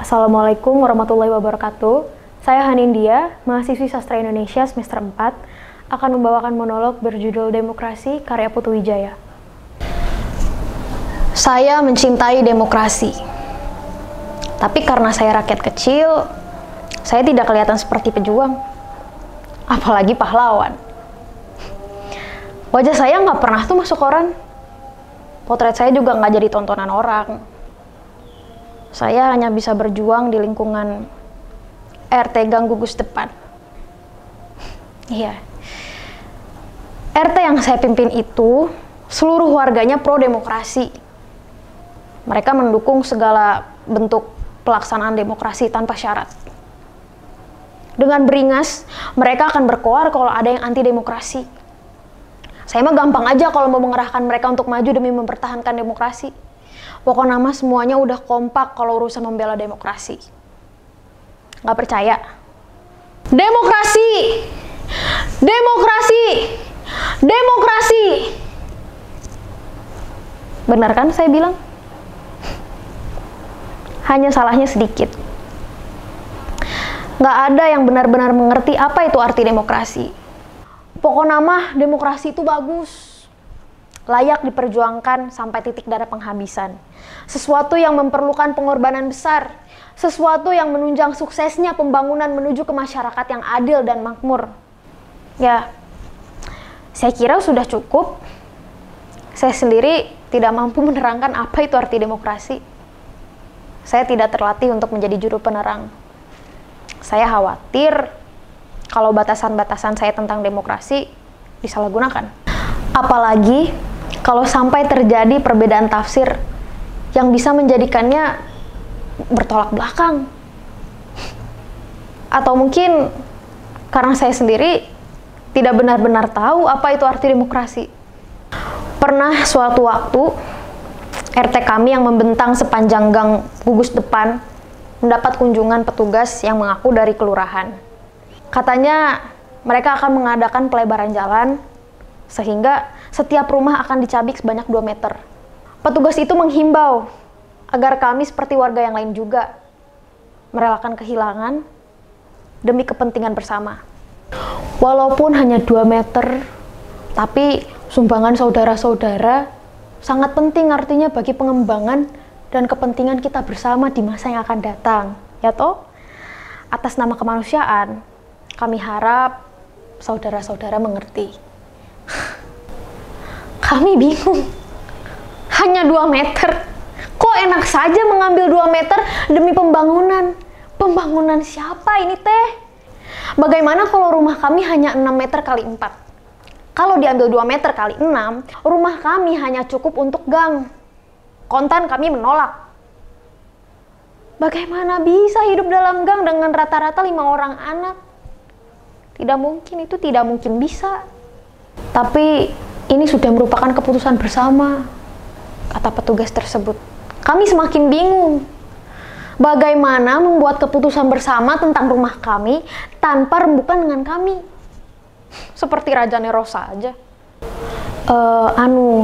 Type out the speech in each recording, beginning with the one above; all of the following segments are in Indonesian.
Assalamualaikum warahmatullahi wabarakatuh. Saya Hanindia, mahasiswi Sastra Indonesia semester 4, akan membawakan monolog berjudul Demokrasi karya Putu Wijaya. Saya mencintai demokrasi. Tapi karena saya rakyat kecil, saya tidak kelihatan seperti pejuang. Apalagi pahlawan. Wajah saya nggak pernah tuh masuk koran. Potret saya juga nggak jadi tontonan orang. Saya hanya bisa berjuang di lingkungan RT Gang Gugus Depan. Iya. RT yang saya pimpin itu, seluruh warganya pro-demokrasi. Mereka mendukung segala bentuk pelaksanaan demokrasi tanpa syarat. Dengan beringas, mereka akan berkoar kalau ada yang anti-demokrasi. Saya mah gampang aja kalau mau mengerahkan mereka untuk maju demi mempertahankan demokrasi. Pokoknya mah semuanya udah kompak kalau urusan membela demokrasi. Nggak percaya? Demokrasi! Demokrasi! Demokrasi! Benar kan saya bilang? Hanya salahnya sedikit. Nggak ada yang benar-benar mengerti apa itu arti demokrasi. Pokoknya mah demokrasi itu bagus. Layak diperjuangkan sampai titik darah penghabisan. Sesuatu yang memerlukan pengorbanan besar. Sesuatu yang menunjang suksesnya pembangunan menuju ke masyarakat yang adil dan makmur. Ya, saya kira sudah cukup. Saya sendiri tidak mampu menerangkan apa itu arti demokrasi. Saya tidak terlatih untuk menjadi juru penerang. Saya khawatir kalau batasan-batasan saya tentang demokrasi disalahgunakan. Apalagi kalau sampai terjadi perbedaan tafsir yang bisa menjadikannya bertolak belakang. Atau mungkin karena saya sendiri tidak benar-benar tahu apa itu arti demokrasi. Pernah suatu waktu, RT kami yang membentang sepanjang gang Gugus Depan mendapat kunjungan petugas yang mengaku dari kelurahan. Katanya mereka akan mengadakan pelebaran jalan sehingga setiap rumah akan dicabik sebanyak 2 meter. Petugas itu menghimbau agar kami seperti warga yang lain juga merelakan kehilangan demi kepentingan bersama. Walaupun hanya 2 meter, tapi sumbangan saudara-saudara sangat penting artinya bagi pengembangan dan kepentingan kita bersama di masa yang akan datang. Ya toh? Atas nama kemanusiaan, kami harap saudara-saudara mengerti. Kami bingung. Hanya 2 meter. Kok enak saja mengambil 2 meter demi pembangunan? Pembangunan siapa ini teh? Bagaimana kalau rumah kami hanya 6 meter kali 4? Kalau diambil 2 meter kali 6, rumah kami hanya cukup untuk gang. Kontan kami menolak. Bagaimana bisa hidup dalam gang dengan rata-rata 5 orang anak? Tidak mungkin, itu tidak mungkin bisa. Tapi ini sudah merupakan keputusan bersama, kata petugas tersebut. Kami semakin bingung. Bagaimana membuat keputusan bersama tentang rumah kami tanpa rembukan dengan kami? Seperti Raja Nero saja.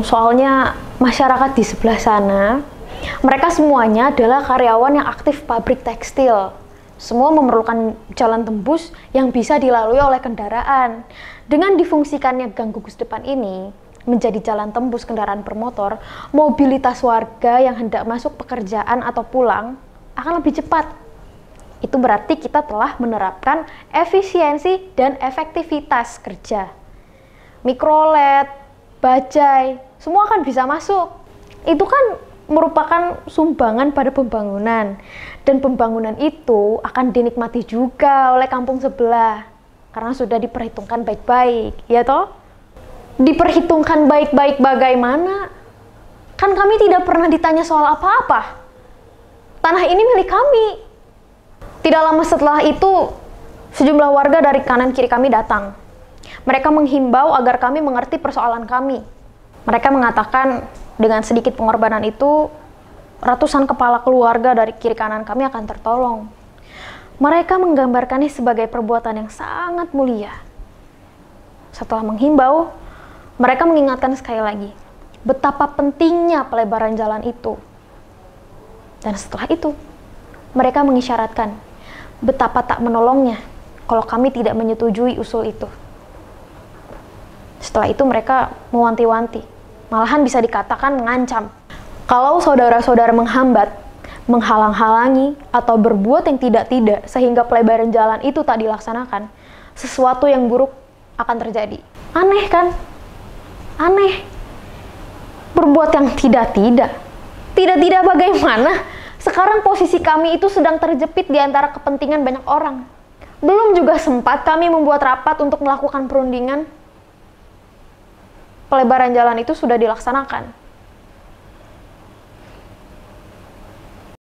Soalnya masyarakat di sebelah sana, mereka semuanya adalah karyawan yang aktif pabrik tekstil. Semua memerlukan jalan tembus yang bisa dilalui oleh kendaraan. Dengan difungsikannya Gang Gugus Depan ini menjadi jalan tembus kendaraan bermotor, mobilitas warga yang hendak masuk pekerjaan atau pulang akan lebih cepat. Itu berarti kita telah menerapkan efisiensi dan efektivitas kerja. Mikrolet, bajai, semua akan bisa masuk. Itu kan merupakan sumbangan pada pembangunan. Dan pembangunan itu akan dinikmati juga oleh kampung sebelah. Karena sudah diperhitungkan baik-baik, ya toh? Diperhitungkan baik-baik bagaimana? Kan kami tidak pernah ditanya soal apa-apa. Tanah ini milik kami. Tidak lama setelah itu, sejumlah warga dari kanan kiri kami datang. Mereka menghimbau agar kami mengerti persoalan kami. Mereka mengatakan dengan sedikit pengorbanan itu, ratusan kepala keluarga dari kiri kanan kami akan tertolong. Mereka menggambarkannya sebagai perbuatan yang sangat mulia. Setelah menghimbau, mereka mengingatkan sekali lagi betapa pentingnya pelebaran jalan itu. Dan setelah itu, Mereka mengisyaratkan betapa tak menolongnya kalau kami tidak menyetujui usul itu. Setelah itu mereka mewanti-wanti, malahan bisa dikatakan mengancam. Kalau saudara-saudara menghambat, menghalang-halangi, atau berbuat yang tidak-tidak sehingga pelebaran jalan itu tak dilaksanakan, sesuatu yang buruk akan terjadi. Aneh kan? Aneh. Berbuat yang tidak-tidak. Tidak-tidak bagaimana? Sekarang posisi kami itu sedang terjepit di antara kepentingan banyak orang. Belum juga sempat kami membuat rapat untuk melakukan perundingan. Pelebaran jalan itu sudah dilaksanakan.